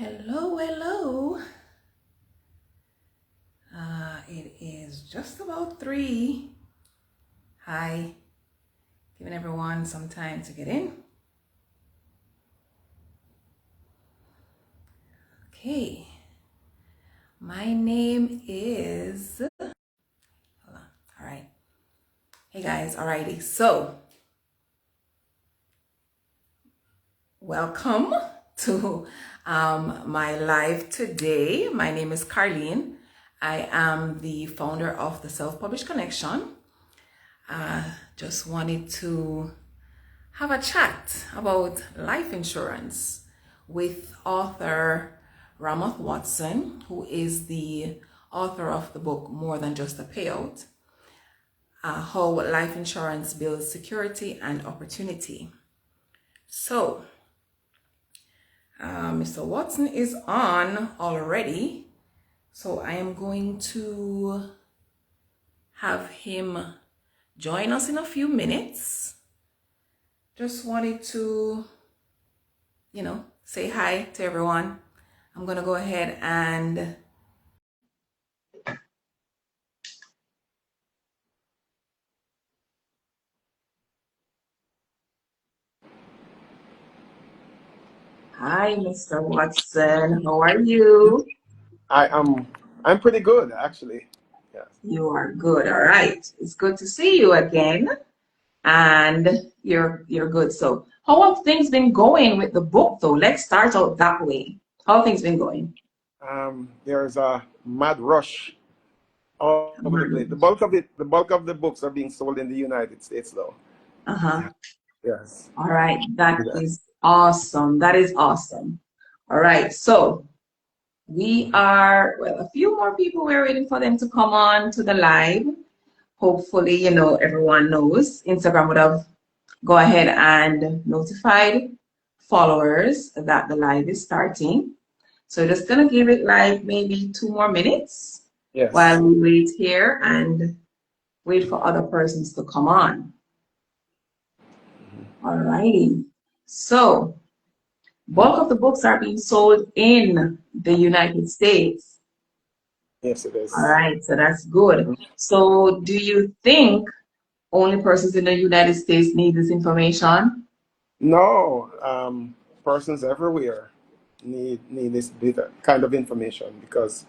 Hello, hello. It is just about 3. Hi, giving everyone some time to get in. Okay, my name is, hold on, all right. Hey guys, alrighty, so welcome to my live today. My name is Carleen. I am the founder of the Self-Published Connection. Just wanted to have a chat about life insurance with author Ramoth Watson, who is the author of the book More Than Just a Payout, How Life Insurance Builds Security and Opportunity. So, Mr. Watson is on already, so I am going to have him join us in a few minutes. Just wanted to, say hi to everyone. I'm going to go ahead and hi, Mr. Watson. How are you? I'm pretty good actually. Yes. You are good. All right. It's good to see you again. And you're good. So how have things been going with the book though? Let's start out that way. How have things been going? There's a mad rush all over the place. The bulk of the books are being sold in the United States though. Uh-huh. Yeah. Yes. All right. That Yeah. is awesome. That is awesome. All right. So we are, well, a few more people. We're waiting for them to come on to the live. Hopefully, everyone knows Instagram would have go ahead and notified followers that the live is starting. So just gonna give it like maybe 2 more minutes Yes. while we wait here and wait for other persons to come on. Alrighty. So bulk of the books are being sold in the United States. Yes, it All is. right, so that's good. Mhm. So do you think only persons in the United States need this information? No, persons everywhere need this kind of information because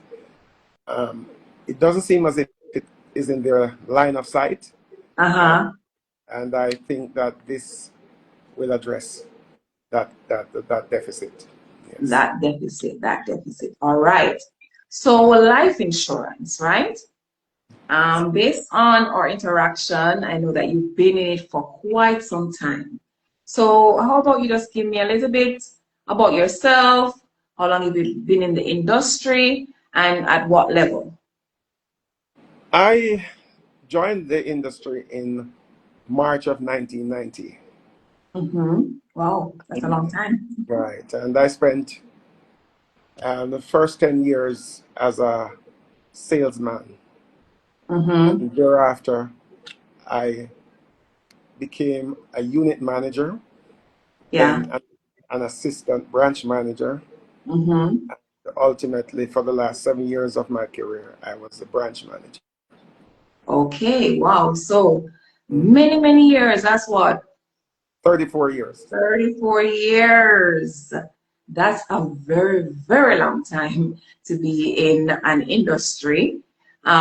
um, it doesn't seem as if it is in their line of sight, and Uh-huh. and I think that this will address that deficit. Yes. That deficit. All right. So life insurance, right? Based on our interaction, I know that you've been in it for quite some time. So how about you just give me a little bit about yourself, how long you've been in the industry, and at what level? I joined the industry in March of 1990. Mm-hmm. Wow, that's a long time. Right. And I spent the first 10 years as a salesman. Mm-hmm. And thereafter, I became a unit manager, Yeah. then an assistant branch manager. Mm-hmm. Ultimately, for the last 7 years of my career, I was the branch manager. Okay, wow. So Mhm. many, many years. That's what? 34 years. 34 years. That's a very, very long time to be in an industry.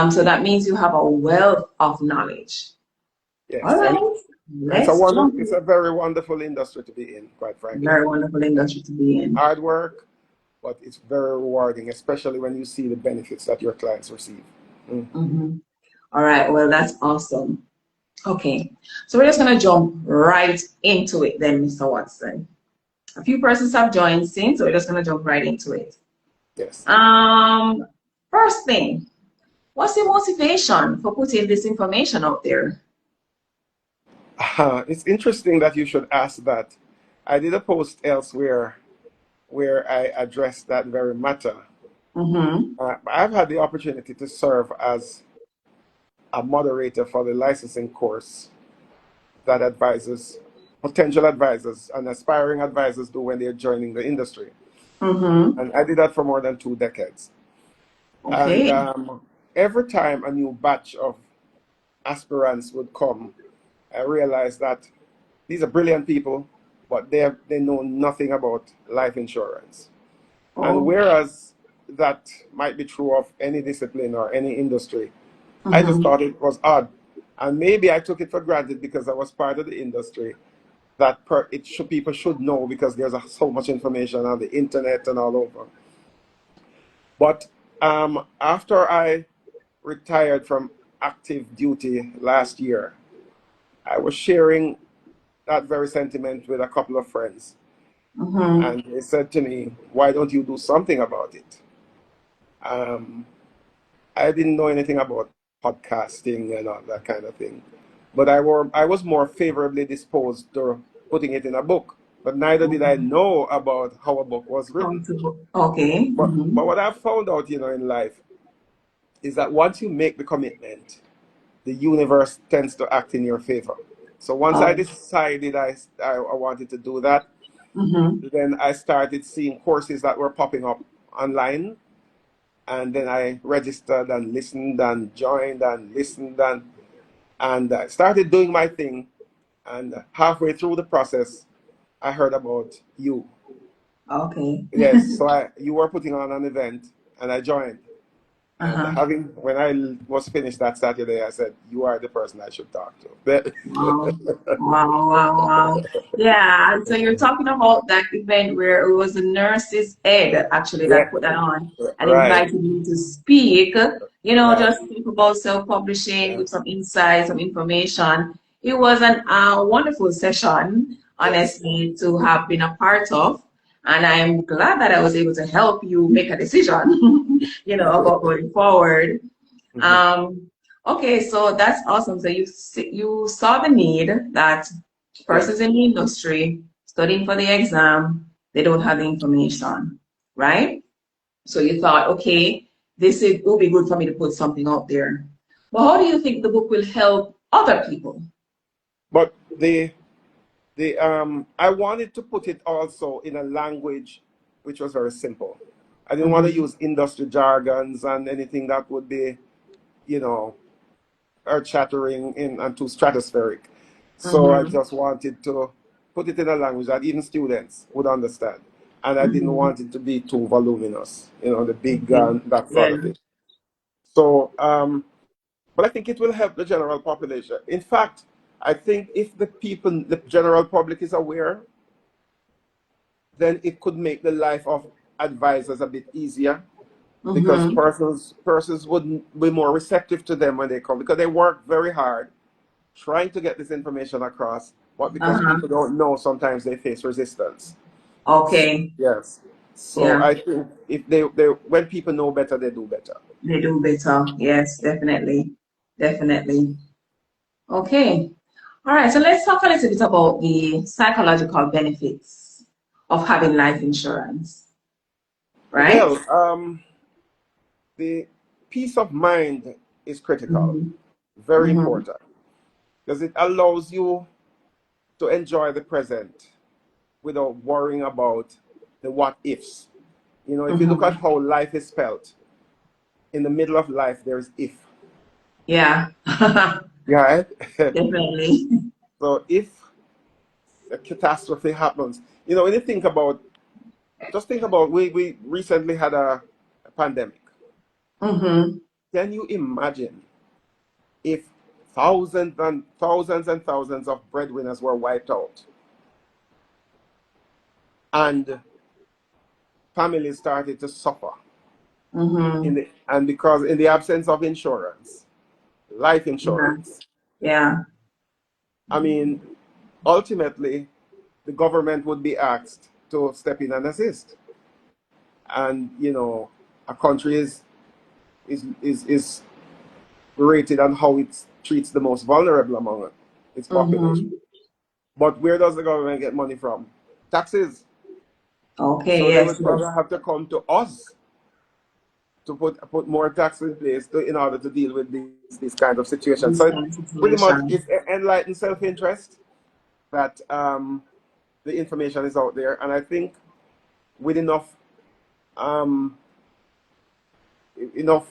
So that means you have a wealth of knowledge. All Yes. And right, it's a let's jump it's in. a very wonderful industry to be in, quite frankly. Very wonderful industry to be in. Hard work, but it's very rewarding, especially when you see the benefits that your clients receive. Mm. Mhm. All right, well, that's awesome. Okay, so we're just going to jump right into it then, Mr. Watson. A few persons have joined since, so we're just going to jump right into it. Yes. Um, First thing, what's your motivation for putting this information out there? It's interesting that you should ask that. I did a post elsewhere where I addressed that very matter. Mm-hmm. I've had the opportunity to serve as a moderator for the licensing course that advisors, potential advisors, and aspiring advisors do when they're joining the industry. Mm-hmm. And I did that for more than 2 decades. And Okay. every time a new batch of aspirants would come, I realized that these are brilliant people, but they know nothing about life insurance. And Oh. whereas that might be true of any discipline or any industry, I just Mm-hmm. thought it was odd. And maybe I took it for granted because I was part of the industry that people should know because there's so much information on the internet and all over. But after I retired from active duty last year, I was sharing that very sentiment with a couple of friends. Mm-hmm. And they said to me, why don't you do something about it? Um, I didn't know anything about podcasting and all that kind of thing. But I was more favorably disposed to putting it in a book. But neither did I Okay. know about how a book was written. Comfortable. Okay. But Mm-hmm. what I've found out, in life is that once you make the commitment, the universe tends to act in your favor. So once I Oh. decided I wanted to do that, Mm-hmm. then I started seeing courses that were popping up online. And then I registered and listened and joined and listened and started doing my thing. And halfway through the process, I heard about you. Okay. Yes, so you were putting on an event and I joined. And Uh-huh. when I was finished that Saturday, I said, "You are the person I should talk to." But Wow. Wow, wow, wow. Yeah, so you're talking about that event where it was a nurse's ed actually yeah, that put that on and right, invited you to speak, right, just speak about self-publishing, yeah, give some insights, some information. It was an wonderful session, yes, honestly, to have been a part of. And I'm glad that I was able to help you make a decision, about going forward. mhm, Um, okay, so that's awesome. So you saw the need that persons yes. in the industry studying for the exam, they don't have the information, right? So you thought, okay, will be good for me to put something out there. But how do you think the book will help other people? But I wanted to put it also in a language which was very simple. I didn't want to Mm-hmm. use industry jargons and anything that would be, you know, earth shattering and too stratospheric. So I Mm-hmm. just wanted to put it in a language that even students would understand. And I didn't Mm-hmm. want it to be too voluminous, the big Okay. gun, that sort Yeah. of thing. So, but I think it will help the general population. In fact, I think if the general public is aware, then it could make the life of advisors a bit easier because Mm-hmm. persons would be more receptive to them when they come because they work very hard trying to get this information across, but because Uh-huh. people don't know, sometimes they face resistance. Okay. Yes. So Yeah, I think if they when people know better, they do better. they do better. Yes, definitely. Definitely. Okay. All right, so let's talk a little bit about the psychological benefits of having life insurance, right? Well, the peace of mind is critical, Mm-hmm. very Mm-hmm. important, because it allows you to enjoy the present without worrying about the what ifs. If you look at Mm-hmm. how life is spelt, in the middle of life, there's if. Yeah, Yeah, right? definitely. So if a catastrophe happens, when you just think about, we recently had a pandemic. Mm-hmm. Can you imagine if thousands and thousands of breadwinners were wiped out and families started to suffer Mm-hmm. and because in the absence of insurance, life Yeah, insurance, yeah. I mean, ultimately, the government would be asked to step in and assist. And a country is rated on how it treats the most vulnerable among its population. Mm-hmm. But where does the government get money from? Taxes. Okay, So they yes, would probably yes. have to come to us to put more taxes in place in order to deal with these kind of situations. This So kind of pretty much situation. it's enlightened self-interest that the information is out there, and I think with enough um, enough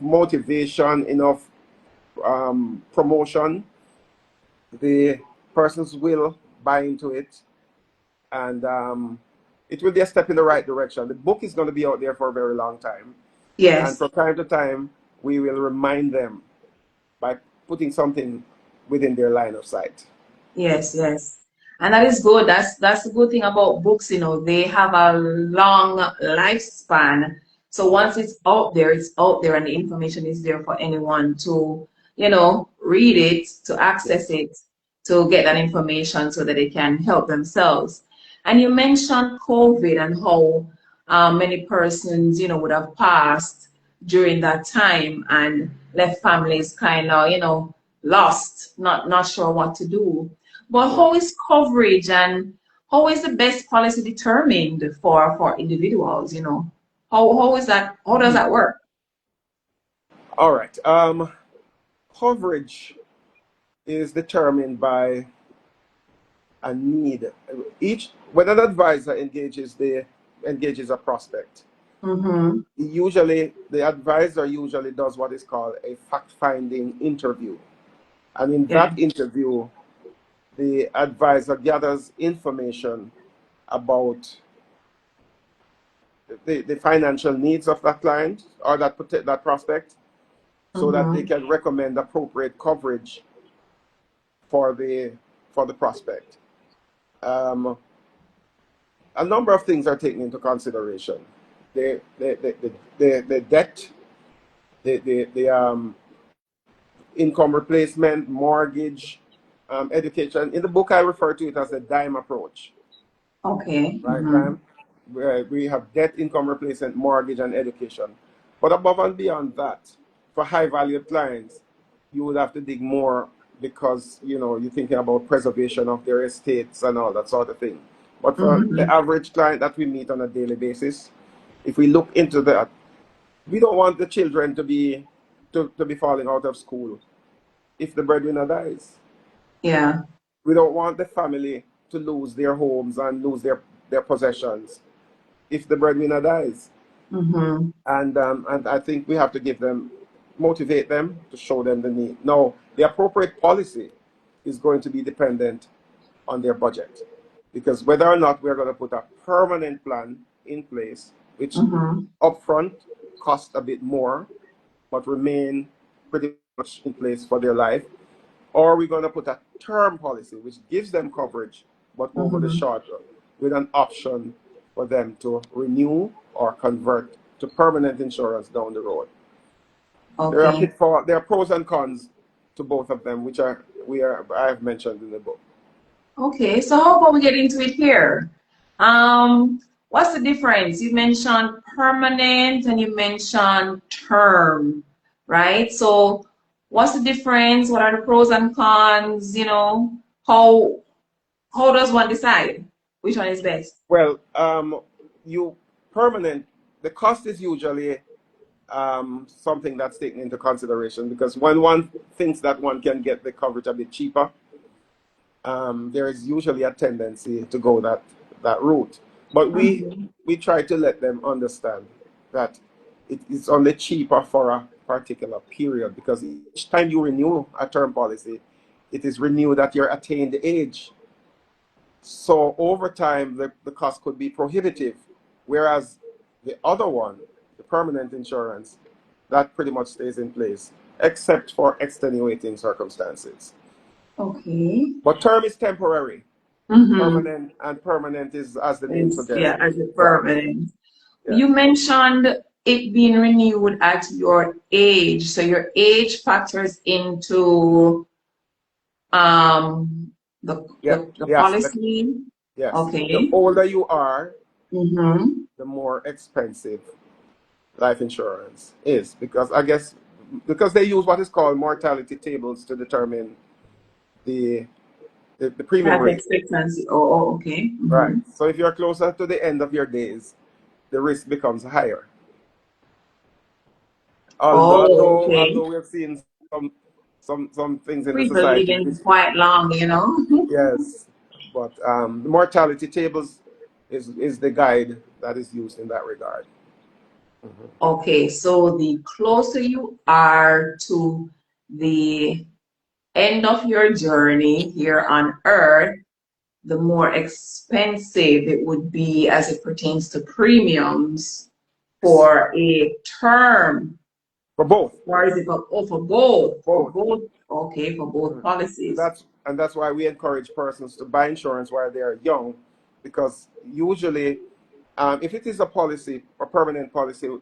motivation, enough promotion, the persons will buy into it, and it will be a step in the right direction. The book is going to be out there for a very long time, and Yes. from time to time, we will remind them by putting something within their line of sight. Yes, yes. And that is good. That's the good thing about books, they have a long lifespan. So once it's out there and the information is there for anyone to, read it, to access Yes. it, to get that information so that they can help themselves. And you mentioned COVID and how many persons, would have passed during that time and left families kind of, lost, not sure what to do. But Yeah. how is coverage and how is the best policy determined for individuals, How is that, how does that work? All right. Coverage is determined by a need. Each when an advisor engages a prospect, Mm-hmm. usually the advisor usually does what is called a fact-finding interview, and in Yeah. that interview, the advisor gathers information about the financial needs of that client or that prospect, so that they Mm-hmm. can recommend appropriate coverage for the prospect. Um, a number of things are taken into consideration. The debt, the income replacement, mortgage, education. In the book, I refer to it as the DIME approach, Okay. right, Mm-hmm. Graham? Where we have debt, income replacement, mortgage, and education. But above and beyond that, for high valued clients, you would have to dig more because you're thinking about preservation of their estates and all that sort of thing. But for the Mm-hmm. average client that we meet on a daily basis, if we look into that, we don't want the children to be falling out of school if the breadwinner dies. Yeah. We don't want the family to lose their homes and lose their possessions if the breadwinner dies. Mm-hmm. And I think we have to motivate them to show them the need. Now, the appropriate policy is going to be dependent on their budget, because whether or not we're going to put a permanent plan in place, which Mm-hmm. upfront cost a bit more, but remain pretty much in place for their life, or we're going to put a term policy which gives them coverage, but over the Mm-hmm. short run, with an option for them to renew or convert to permanent insurance down the road. Okay. There are pros and cons to both of them, which I have mentioned in the book. Okay. So how about we get into it here? What's the difference? You mentioned permanent and you mentioned term, right? So what's the difference? What are the pros and cons? How how does one decide which one is best? Well, you permanent. The cost is usually something that's taken into consideration, because when one thinks that one can get the coverage a bit cheaper, there is usually a tendency to go that route. But Mm-hmm. we try to let them understand that it is only cheaper for a particular period, because each time you renew a term policy, it is renewed at your attained age. So over time, the cost could be prohibitive. Whereas the other one, the permanent insurance, that pretty much stays in place, except for extenuating circumstances. Okay. But term is temporary. Mm-hmm. Permanent is, as the name It's, suggests, yeah, as a yeah, permanent. yeah. You mentioned it being renewed at your age. So your age factors into um the Yeah, the yes, policy. yes. The Okay. older you are, Mm-hmm. the more expensive life insurance is, because I guess because they use what is called mortality tables to determine the the premium Life rate. expectancy. Oh, okay. Right. Mm-hmm. So if you're closer to the end of your days, the risk becomes higher. Oh, Although okay. we've seen some some things in the People society living which, quite long. yes, but the mortality tables is the guide that is used in that regard. Mhm. Okay, so the closer you are to the end of your journey here on Earth, the more expensive it would be as it pertains to premiums Yes. for a term. For both. Or is it for, oh, for both? For Both. both, okay, for both Mhm. And policies. that's why we encourage persons to buy insurance while they are young, because usually, if it is a policy, a permanent policy, or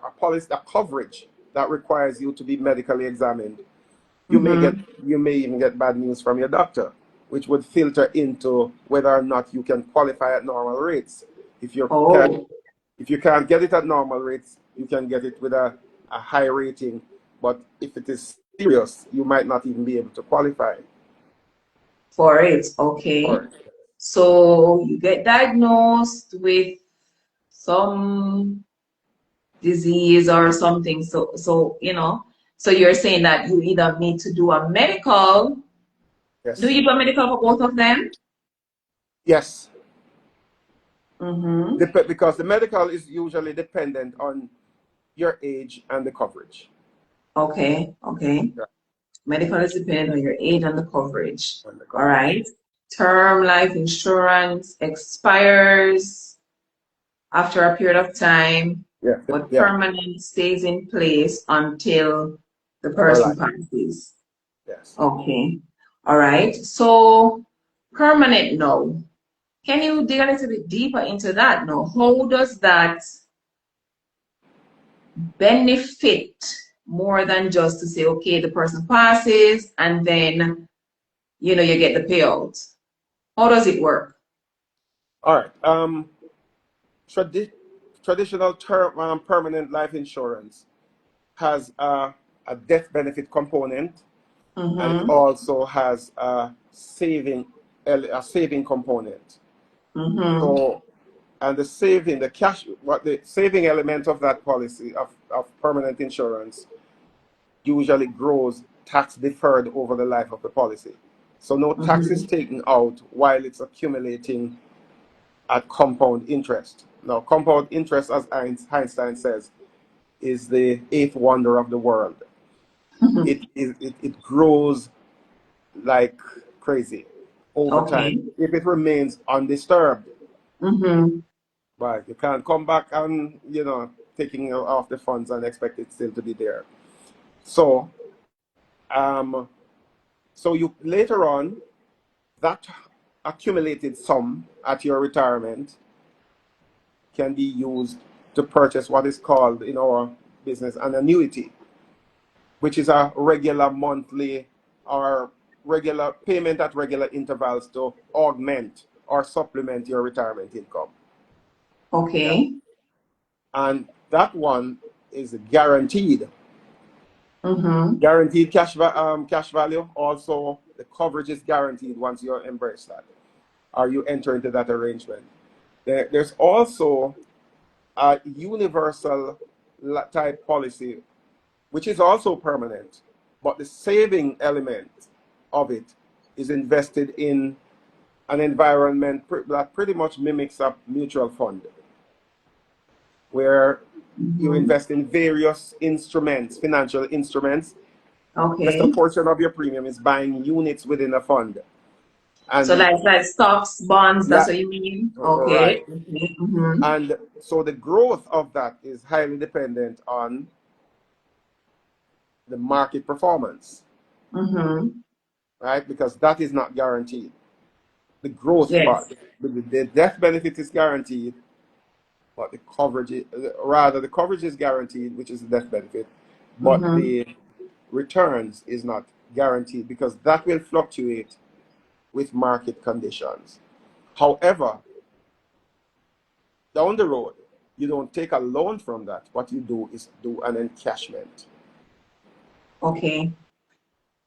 a policy, a coverage that requires you to be medically examined, Mm-hmm. you may even get bad news from your doctor, which would filter into whether or not you can qualify at normal rates. If you can Oh, if you can't get it at normal rates, you can get it with a high rating. But if it is serious, you might not even be able to qualify for it, okay. for it. So you get diagnosed with some disease or something. So so you're saying that you either need to do a medical. Do Yes. you do a medical for both of them? Yes. Mm-hmm. Because the medical is usually dependent on your age and the coverage. Okay, okay. Yeah, Medical is dependent on your age and the coverage. and the All coverage. right. Term life insurance expires after a period of time, Yeah. but Yeah. permanent stays in place until the For person life. passes. Yes. Okay. All right. So permanent no. Can you dig a little bit deeper into that now? How does that benefit more than just to say, okay, the person passes and then, you get the payout? How does it work? All right. Tradi- Traditional term permanent life insurance has a death benefit component, and it Mm-hmm. also has a saving component. Mm-hmm. So, and the cash, what the saving element of that policy of permanent insurance usually grows tax deferred over the life of the policy. So no tax is Mm-hmm. taken out while it's accumulating at compound interest. Now, compound interest, as Einstein says, is the eighth wonder of the world. It grows like crazy over time Okay. if it remains undisturbed. Mm-hmm. Right, you can't come back and taking off the funds and expect it still to be there. So, um, so you later on that accumulated sum at your retirement can be used to purchase what is called in our business an annuity, which is a regular monthly or regular payment at regular intervals to augment or supplement your retirement income. Yeah. Okay. And that one is guaranteed. Mm-hmm. Guaranteed cash value. Also, the coverage is guaranteed once you embrace that or you enter into that arrangement. There's also a universal type policy, which is also permanent, but the saving element of it is invested in an environment that pretty much mimics a mutual fund, where you Mm-hmm. invest in various instruments, financial instruments. Just a Okay. portion of your premium is buying units within a fund. So And like stocks, bonds, that's yeah, what you mean? right. Okay. Okay. Mm-hmm. And so the growth of that is highly dependent on the market performance, Mm-hmm. right? Because that is not guaranteed. The growth Yes. part, the death benefit is guaranteed, but the coverage, rather, the coverage is guaranteed, which is the death benefit, but Mm-hmm. the returns is not guaranteed because that will fluctuate with market conditions. However, down the road, you don't take a loan from that. What you do is do an encashment. Okay.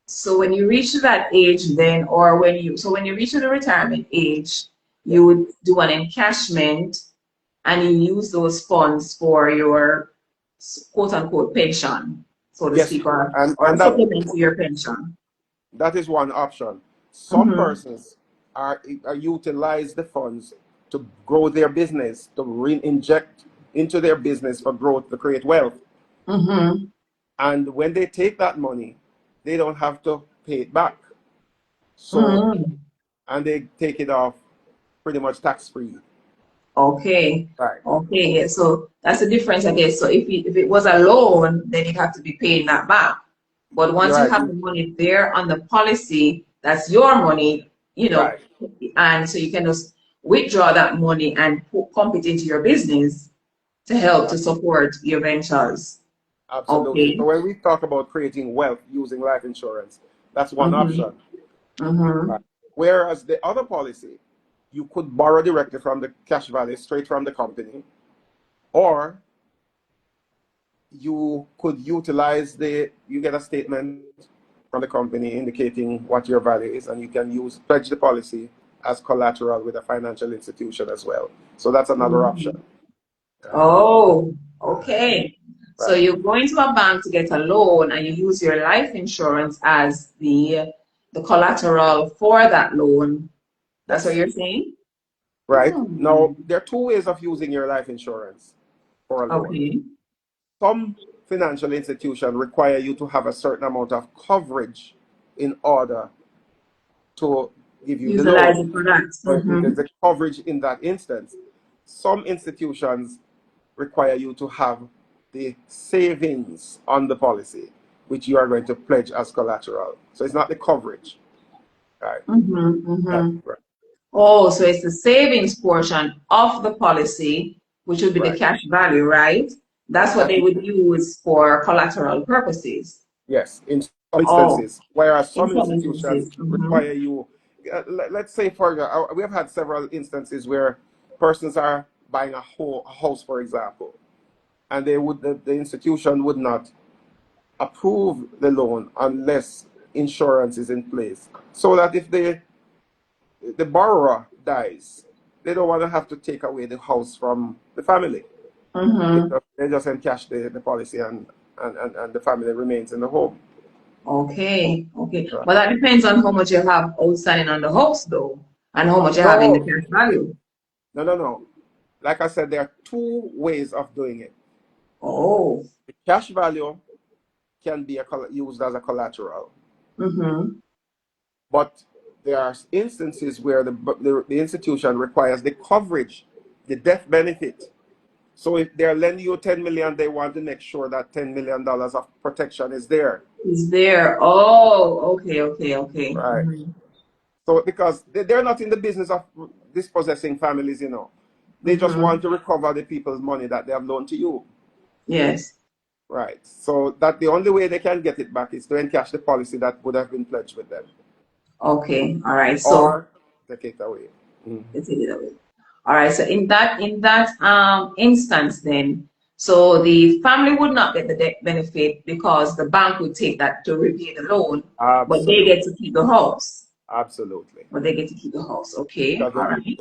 So when you reach that age then, or when you reach the retirement age, Yeah. you would do an encashment and you use those funds for your quote unquote pension, so to Yes, speak, or and supplement to your pension. that is one option. Some Mm-hmm. persons are utilize the funds to grow their business, to re-inject. into their business for growth to create wealth. Mm-hmm. And when they take that money, they don't have to pay it back. So, Mm-hmm. and they take it off pretty much tax free. Okay. Right. Okay. Yeah. So that's the difference, I guess. So if it was a loan, then you'd have to be paying that back. But You're once you right. have the money there on the policy, that's your money, Right. and so you can just withdraw that money and pump it into your business to help to support your ventures. Absolutely. So Okay. when we talk about creating wealth using life insurance, that's one Mm-hmm. option. Mm-hmm. Right. Whereas the other policy, you could borrow directly from the cash value straight from the company, or you could utilize you get a statement from the company indicating what your value is, and you can pledge the policy as collateral with a financial institution as well. So that's another option. Mm-hmm. Right. Oh, okay. So Right. you go into a bank to get a loan and you use your life insurance as the collateral for that loan. That's what Yes. you're saying? Right. Hmm. Now, there are two ways of using your life insurance for a loan. Okay. Some financial institutions require you to have a certain amount of coverage in order to give you the Utilize loan. it for that. So there's Mm-hmm. the coverage in that instance. Some institutions require you to have the savings on the policy, which you are going to pledge as collateral. So it's not the coverage, right? Mm-hmm. That's Mm-hmm. right. Oh, so it's the savings portion of the policy, which would be the Right. cash value, right? That's what That they would use for collateral purposes. Yes, in some Oh, instances, whereas in some some institutions instances. Mm-hmm. require you, let's say, for example, we have had several instances where persons are buying a house, for example, and the institution would not approve the loan unless insurance is in place, so that if the borrower dies, they don't want to have to take away the house from the family. Mm-hmm. They just encash the policy, and the family remains in the home. Okay, okay. Right. But that depends on how much you have outstanding on the house, though, and how much you have in the No, cash value. no. Like I said, there are two ways of doing it. Oh, The cash value can be used as a collateral, mm-hmm. but there are instances where the institution requires the coverage, the death benefit. So if they're lending you 10 million, they want to make sure that $10 million of protection is there. Is there? Oh, okay, okay, okay. Right. Mm-hmm. So because they're not in the business of dispossessing families. They just Mm-hmm. want to recover the people's money that they have loaned to you. Yes. Right. So that the only way they can get it back is to encash the policy that would have been pledged with them, Okay. All right. So or take it away. Mhm. let's take it away. All right. So in that instance, then, so the family would not get the debt benefit because the bank would take that to repay the loan, but they get Absolutely. to keep the house. Absolutely. But they get to keep the house. Okay. Because All right.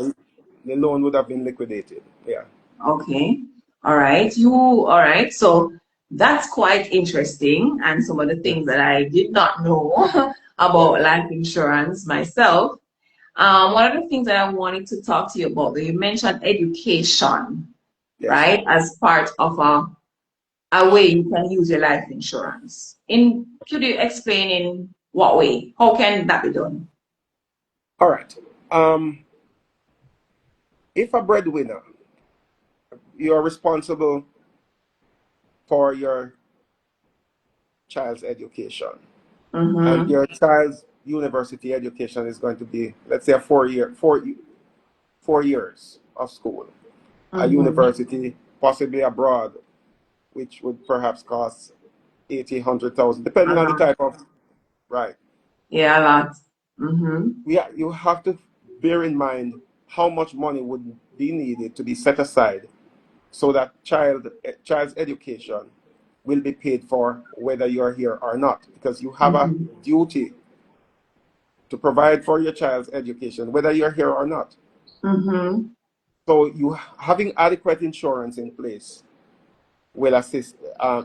the loan would have been liquidated. Yeah. Okay. All right. All right. So that's quite interesting. And some of the things that I did not know about Yeah. life insurance myself. One of the things that I wanted to talk to you about, you mentioned education, Yes. right? As part of a way you can use your life insurance. Could you explain in what way? How can that be done? All right. Um, if a breadwinner, you are responsible for your child's education, and Mm-hmm. your child's university education is going to be, let's say, a 4 years of school, a Mm-hmm. university, possibly abroad, which would perhaps cost 80, 100,000, A depending on the lot. type of, right. Yeah, a lot. Mm-hmm. Yeah, you have to bear in mind how much money would be needed to be set aside so that child's education will be paid for whether you're here or not, because you have a Mm-hmm. duty to provide for your child's education whether you're here or not. Mm-hmm. So you having adequate insurance in place will assist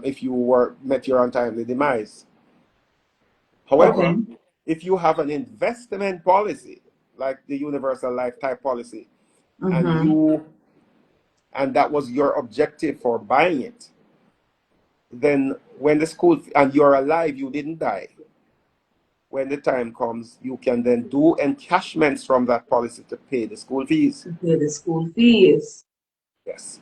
if you were met your untimely demise. Okay. However, if you have an investment policy like the universal life type policy, and Mm-hmm. you and that was your objective for buying it, then when the school, and you're alive, you didn't die, when the time comes, you can then do encashments from that policy to pay the school fees. To pay the school fees. Yes.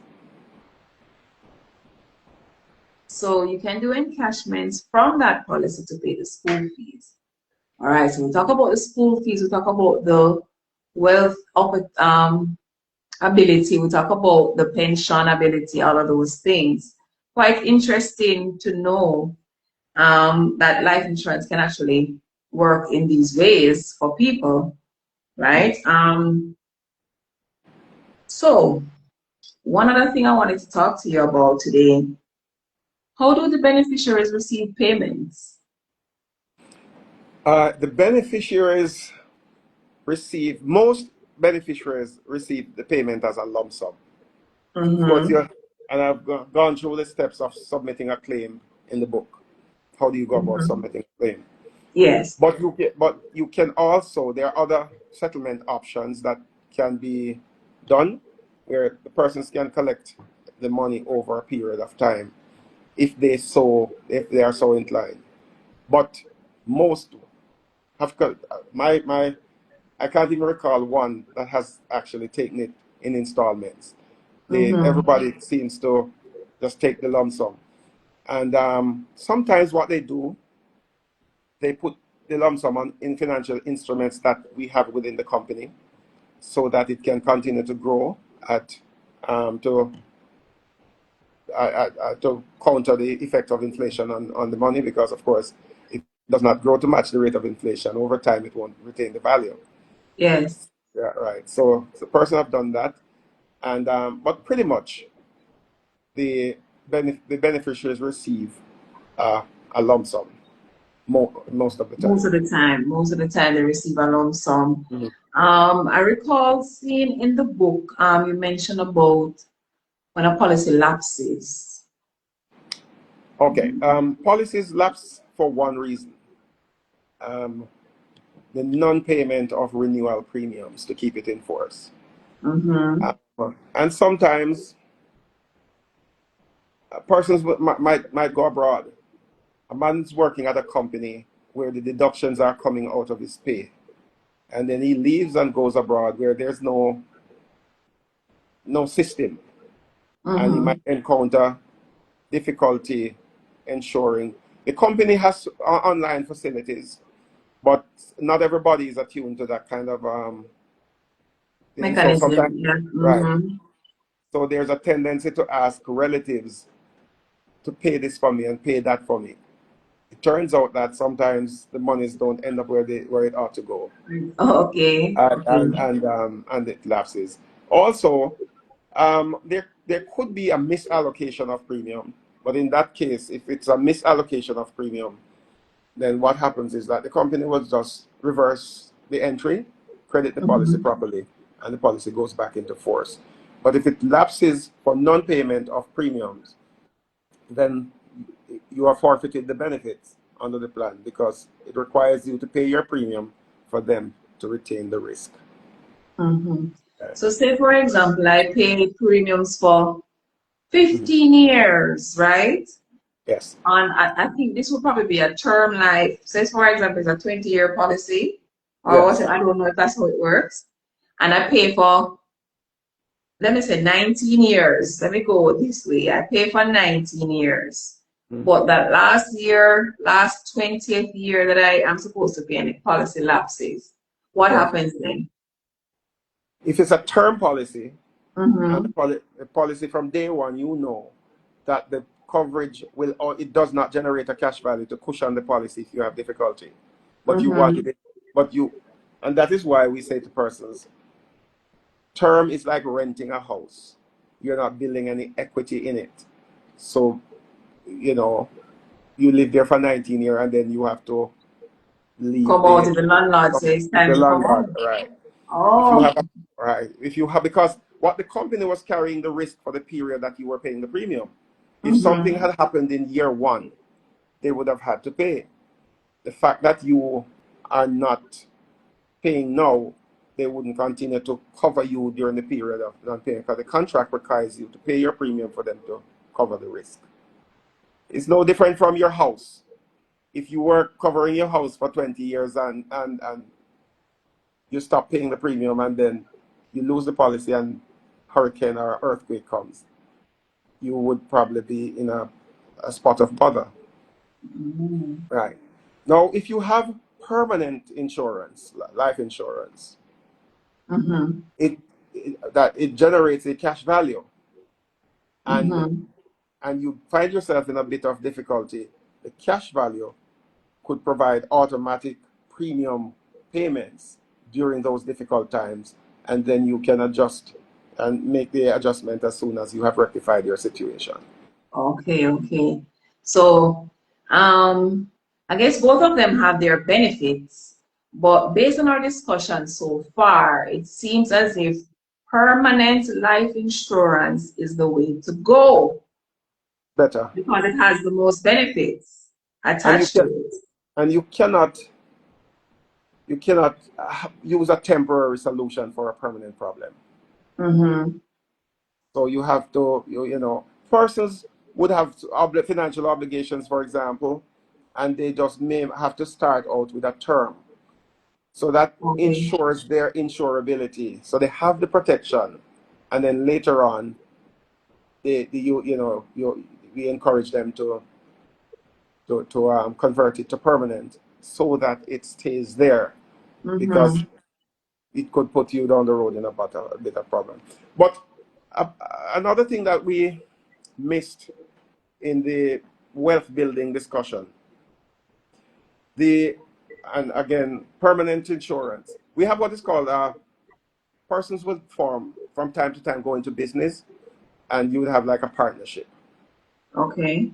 So you can do encashments from that policy to pay the school fees. All right, so we talk about the school fees, we talk about the wealth of ability, we talk about the pension ability, all of those things. Quite interesting to know that life insurance can actually work in these ways for people, right? So one other thing I wanted to talk to you about today, how do the beneficiaries receive payments? The beneficiaries most beneficiaries receive the payment as a lump sum. Of course, Mm-hmm. and I've gone through the steps of submitting a claim in the book. How do you go about Mm-hmm. submitting a claim? Yes. But you can also, there are other settlement options that can be done where the persons can collect the money over a period of time if they are so inclined. But most have my I can't even recall one that has actually taken it in installments. Mm-hmm. Everybody seems to just take the lump sum. And sometimes what they do, they put the lump sum in financial instruments that we have within the company so that it can continue to grow at to to counter the effect of inflation on the money, because of course it does not grow to match the rate of inflation. Over time it won't retain the value. Yes. Yeah, right. So the person have done that, and but pretty much the the beneficiaries receive uh, a lump sum most of the time. Most of the time they receive a lump sum. Mhm. I recall seeing in the book, you mentioned about when a policy lapses. Okay. Policies lapse for one reason: um, the non-payment of renewal premiums to keep it in force. Mm-hmm. And sometimes persons might go abroad. A man's working at a company where the deductions are coming out of his pay, and then he leaves and goes abroad where there's no system, and he Mm-hmm. might encounter difficulty ensuring. The company has online facilities, but not everybody is attuned to that kind of thing. So Mechanism, sometimes, yeah. right. Mm-hmm. So there's a tendency to ask relatives to pay this for me and pay that for me. It turns out that sometimes the monies don't end up where it ought to go, Oh, okay. Okay. and it lapses. Also, there could be a misallocation of premium, but in that case, if it's a misallocation of premium, then what happens is that the company will just reverse the entry, credit the policy Mm-hmm. properly, and the policy goes back into force. But if it lapses for non-payment of premiums, then you are forfeited the benefits under the plan because it requires you to pay your premium for them to retain the risk. Mm-hmm. Okay. So say for example, I pay premiums for Mhm. 15 years, right? Yes. And I think this will probably be a term life. Say for example, it's a 20-year policy, or what, Yes. I don't know if that's how it works. And I pay for, let me say 19 years. Let me go this way. I pay for 19 years. Mhm. But that last year, last 20th year that I am supposed to pay, and the policy lapses. What Right. happens then? If it's a term policy, and Mm-hmm. the policy from day one, you know that the coverage will, or it does not generate a cash value to cushion the policy if you have difficulty. But you Mm-hmm. wanted it, but you, and that is why we say to persons, term is like renting a house. You're not building any equity in it. So, you know, you live there for 19 years and then you have to leave Come out if the landlord says the time to come landlord, out. right? If you Oh. have, right, if you have, because what the company was carrying the risk for the period that you were paying the premium. If something Mm-hmm. had happened in year one, they would have had to pay. The fact that you are not paying now they wouldn't continue to cover you during the period of non-payment, because the contract requires you to pay your premium for them to cover the risk. It's no different from your house. If you were covering your house for 20 years and you stop paying the premium and then you lose the policy and hurricane or earthquake comes, you would probably be in a spot of bother. Right. Now, if you have permanent insurance, life insurance, it generates a cash value, and you find yourself in a bit of difficulty. The cash value could provide automatic premium payments during those difficult times, and then you can adjust and make the adjustment as soon as you have rectified your situation. Okay. So, I guess both of them have their benefits, but based on our discussion so far, it seems as if permanent life insurance is the way to go Better. because it has the most benefits And attached to it. you cannot use a temporary solution for a permanent problem. So you have to, persons would have financial obligations, for example, and they just may have to start out with a term. So that Okay. ensures their insurability. So they have the protection, and then later on, we encourage them to convert it to permanent so that it stays there, because it could put you down the road in a bit of problem. But another thing that we missed in the wealth building discussion, and again, permanent insurance. We have what is called persons would form from time to time go into business, and you would have like a partnership. Okay.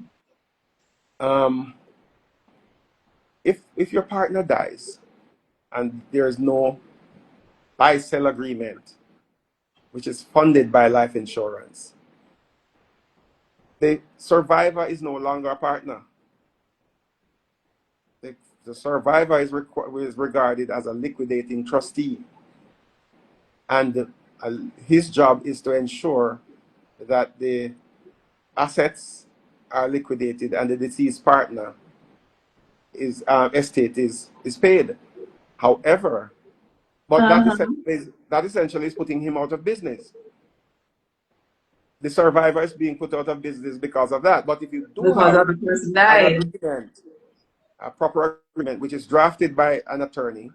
If your partner dies and there is no buy-sell agreement, which is funded by life insurance, the survivor is no longer a partner. The survivor is regarded as a liquidating trustee, and his job is to ensure that the assets are liquidated and the deceased partner estate is paid. However, but that essentially is putting him out of business. The survivor is being put out of business because of that. But if you do Because have of the person an died. agreement, a proper agreement, which is drafted by an attorney,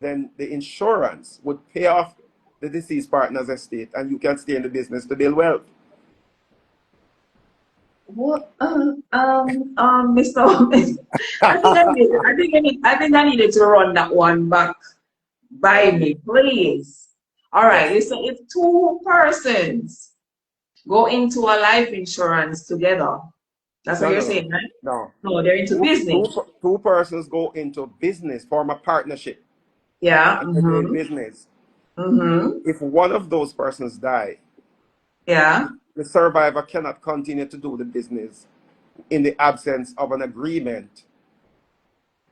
then the insurance would pay off the deceased partner's estate, and you can stay in the business to build wealth. What? Mr. I think I needed to run that one back by me, please. All right. Yes. So if two persons go into a life insurance together, that's what No, you're no, no, saying, right? no. No, they're into business. Two persons go into business, form a partnership, Yeah. and they're doing business. If one of those persons die, Yeah. the survivor cannot continue to do the business in the absence of an agreement,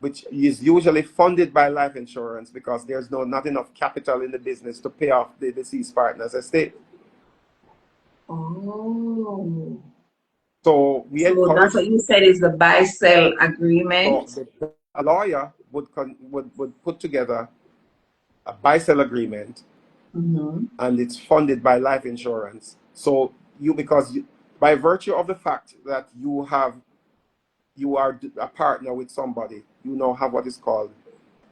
which is usually funded by life insurance, because there's not enough capital in the business to pay off the deceased partner's estate. Oh. So we So encourage. that's what you said is the buy-sell agreement. So a lawyer would put together a buy-sell agreement, and it's funded by life insurance. So by virtue of the fact that you are a partner with somebody, you now have what is called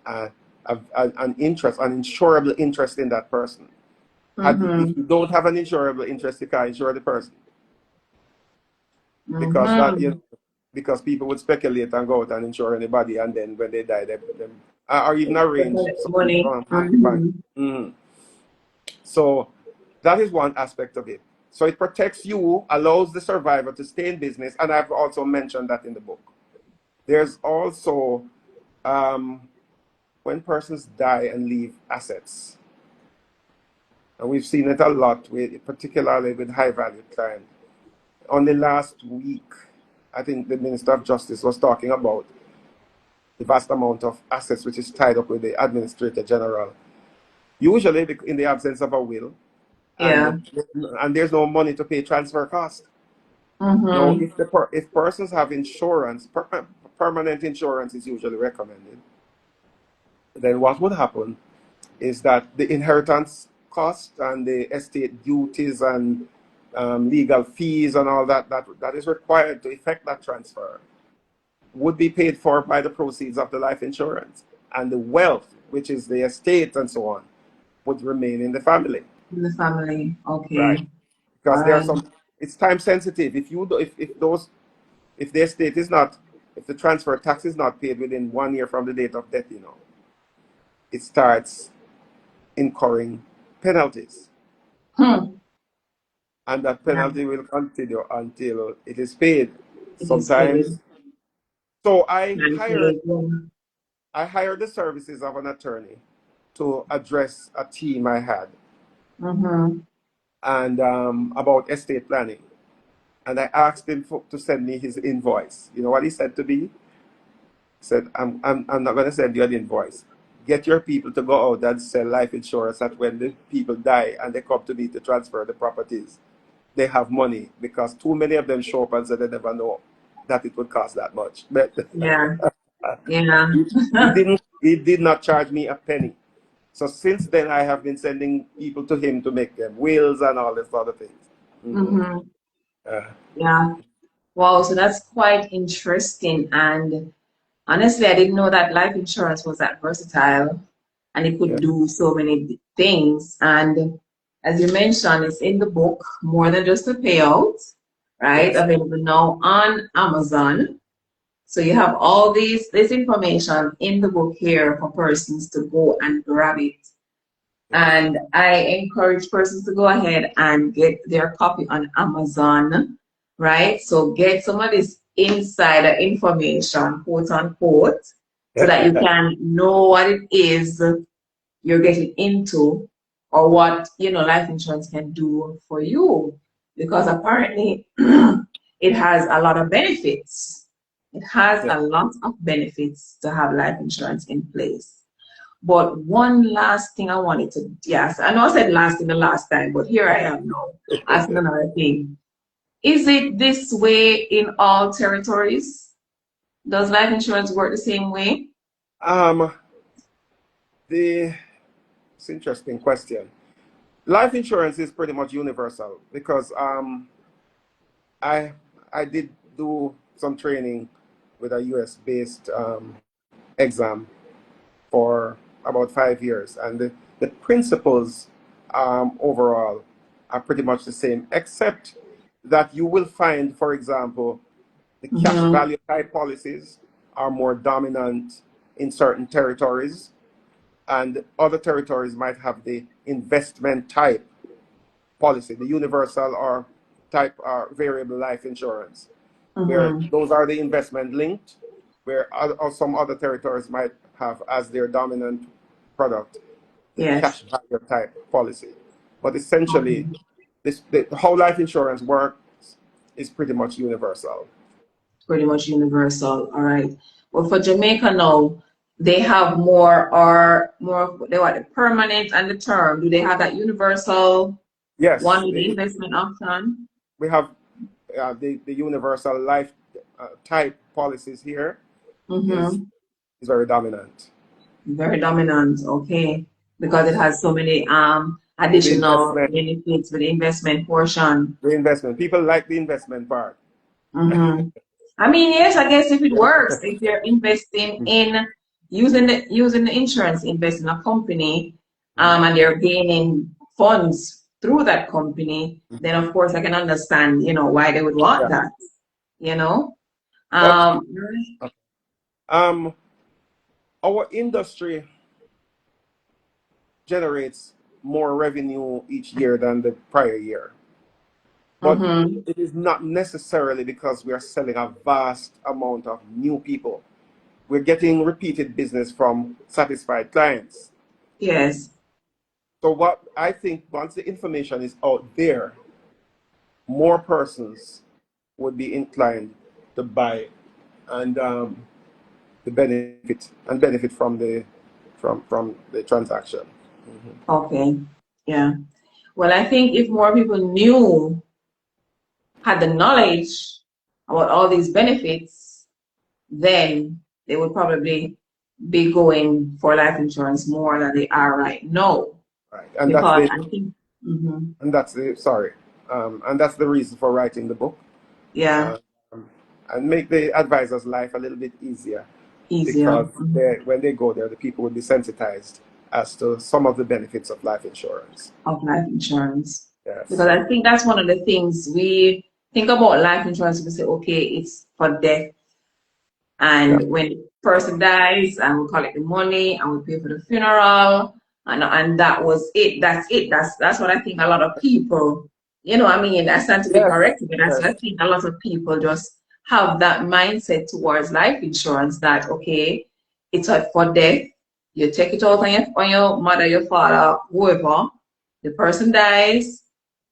an insurable interest in that person. And if you don't have an insurable interest, you can't insure the person, because because people would speculate and go out and insure anybody, and then when they die, they or even arrange Money. So that is one aspect of it. So it protects you, allows the survivor to stay in business, and I've also mentioned that in the book. There's also when persons die and leave assets, and we've seen it a lot, particularly with high-value clients. Only last week, I think the Minister of Justice was talking about the vast amount of assets which is tied up with the Administrator General. usually in the absence of a will, Yeah. and there's no money to pay transfer cost. Now, Mm-hmm. if persons have insurance, permanent insurance is usually recommended. Then what would happen is that the inheritance cost and the estate duties and legal fees and all that is required to effect that transfer would be paid for by the proceeds of the life insurance, and the wealth, which is the estate and so on, would remain in the family. In the family. Right. Okay. All Because there are right. some, it's time sensitive. If you do, if the estate is not, if the transfer tax is not paid within 1 year from the date of death, it starts incurring penalties, Hmm. and that Yeah. penalty will continue until it is paid. It is paid. Sometimes, so Thankfully. I hired the services of an attorney to address a team I had, Mm-hmm. and about estate planning. And I asked him to send me his invoice. You know what he said to me? He said, I'm not going to send you an invoice. Get your people to go out and sell life insurance that when the people die and they come to me to transfer the properties, they have money, because too many of them show up and say they never know that it would cost that much. But Yeah. Yeah. he did not charge me a penny. So since then, I have been sending people to him to make them wills and all this other things. Hmm. Mm-hmm. Uh, Yeah. Wow. So that's quite interesting. And honestly, I didn't know that life insurance was that versatile and it yeah. could do so many things. And as you mentioned, it's in the book, More Than Just a Payout, right? Yes. Available now on Amazon. So you have all this information in the book here for persons to go and grab it. Yes. And I encourage persons to go ahead and get their copy on Amazon, right? So get some of this insider information, quote unquote, so that you can know what it is you're getting into or what, life insurance can do for you. Because apparently it has a lot of benefits. It has Yeah. a lot of benefits to have life insurance in place. But one last thing I wanted to yes, I know I said last thing the last time, but here I am now asking another thing. Is it this way in all territories? Does life insurance work the same way? Um, the it's an interesting question. Life insurance is pretty much universal because I I did do some training with a US based exam for about 5 years, and the principles overall are pretty much the same, except that you will find, for example, the cash Mm-hmm. value type policies are more dominant in certain territories, and other territories might have the investment type policy, the universal or type variable life insurance, where Mm-hmm. those are the investment linked, where or some other territories might have as their dominant product the Yes. cash value type policy. But essentially, Okay. how life insurance works is pretty much universal. Pretty much universal. All right. Well, for Jamaica now, they have more they want the permanent and the term. Do they have that universal one Yes, with the investment option? we have the universal life type policies here is Mm-hmm. is very dominant. Very dominant. Okay. Because it Yes, has so many the additional investment, benefits with the investment portion. the investment. People like the investment part. Mm-hmm. I mean, yes, I guess if it Yeah. works, if they're investing in using the insurance, invest in a company, Mhm. and they're gaining funds through that company, then of course I can understand, why they would want Yeah. that, you know. But Um, um, our industry generates more revenue each year than the prior year. But mm-hmm. it is not necessarily because we are selling a vast amount of new people. We're getting repeated business from satisfied clients. Yes, So what I think, once the information is out there, more persons would be inclined to buy and the benefit from the transaction. Mhm. Okay. Yeah. Well, I think if more people had the knowledge about all these benefits, then they would probably be going for life insurance more than they are right now. Right. Because I think, And that's the sorry, and that's the reason for writing the book, yeah, um, and make the advisor's life a little bit easier easier because when they go there, the people will be sensitized as to some of the benefits of life insurance. of life insurance. Because Yes. I think that's one of the things we think about life insurance. We say, okay, it's for death. Yeah. And when the person dies, and we collect the money and we pay for the funeral, and that was it. That's it. That's what I think a lot of people, I mean, I stand to be Yes. corrected, but that's what I Yes. think a lot of people just have that mindset towards life insurance that okay, it's for death. You take it out on your mother, your father, whoever. The person dies,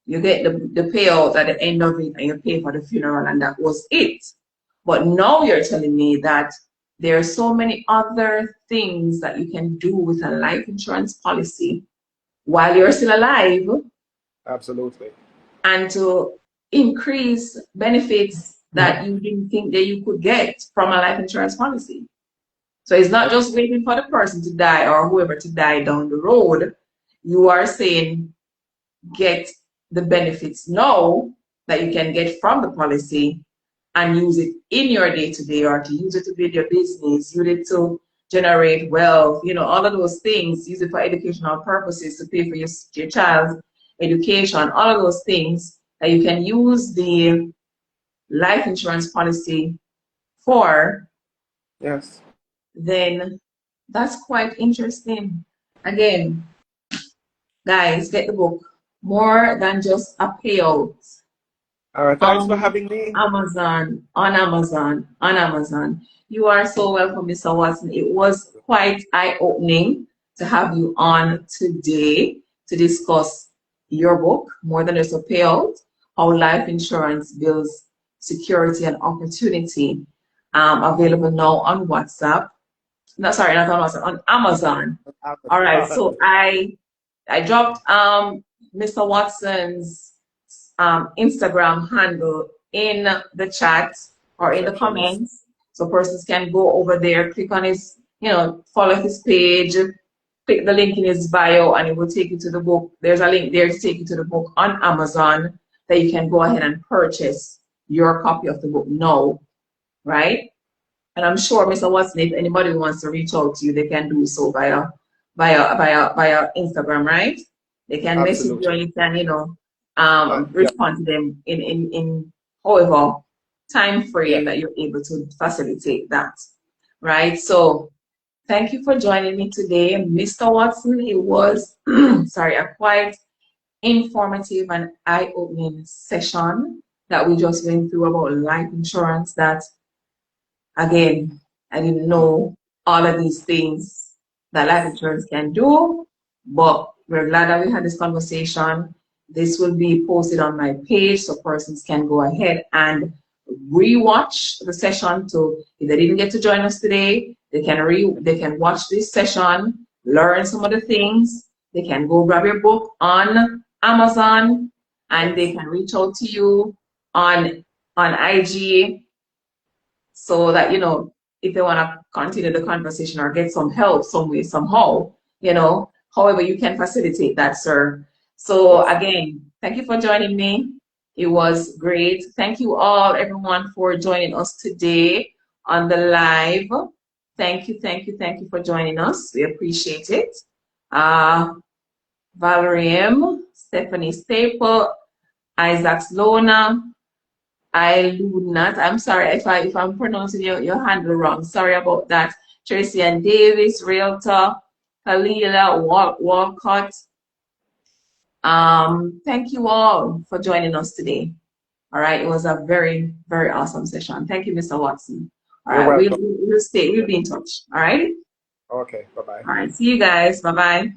you get the payout at the end of it, and you pay for the funeral, and that was it. But now you're telling me that there are so many other things that you can do with a life insurance policy while you're still alive Absolutely. and to increase benefits that you didn't think that you could get from a life insurance policy. So it's not That's just waiting for the person to die or whoever to die down the road. You are saying get the benefits now that you can get from the policy and use it in your day to day or to use it to build your business, use it to generate wealth, all of those things, use it for educational purposes to pay for your child's education, all of those things that you can use the life insurance policy for, yes. then that's quite interesting. Again, guys, get the book. More than just a payout. All right. Thanks for On having me. on Amazon. You are so welcome, Mr. Watson. It was quite eye-opening to have you on today to discuss your book, More Than Just a Payout, How Life Insurance Builds Security and Opportunity, available now on WhatsApp. No, sorry, not on WhatsApp, on Amazon. All right, so I dropped Mr. Watson's Instagram handle in the chat or in the Sections. comments. So persons can go over there, click on his, follow his page, click the link in his bio, and it will take you to the book. There's a link there to take you to the book on Amazon that you can go ahead and purchase your copy of the book now, right? And I'm sure, Mr. Watson, if anybody wants to reach out to you, they can do so via Instagram, right? They can message you Absolutely. and you can, Yeah. respond to them in however time Yeah. frame that you're able to facilitate that, right? So thank you for joining me today, Mr. Watson. It was, sorry, a quite informative and eye-opening session that we just went through about life insurance that again, I didn't know all of these things that life insurance can do, but we're glad that we had this conversation. This will be posted on my page so persons can go ahead and rewatch the session. So if they didn't get to join us today, they can watch this session, learn some of the things. They can go grab your book on Amazon, and they Yes. can reach out to you on IG so that if they want to continue the conversation or get some help some way somehow, however you can facilitate that, sir. So Yes. again, thank you for joining me. It was great. Thank you all, everyone, for joining us today on the live. Thank you for joining us. We appreciate it. uh Valerie M, Stephanie Staple, Isaac Lona, I do not. I'm sorry if I'm pronouncing your handle wrong. Sorry about that. Tracy and Davis, Realtor, Kalila, Walcott. Thank you all for joining us today. All right, it was a very, very awesome session. Thank you, Mr. Watson. All You're right, welcome. we'll Yeah. be in touch. All right. Okay. Bye bye. All right. See you guys. Bye bye.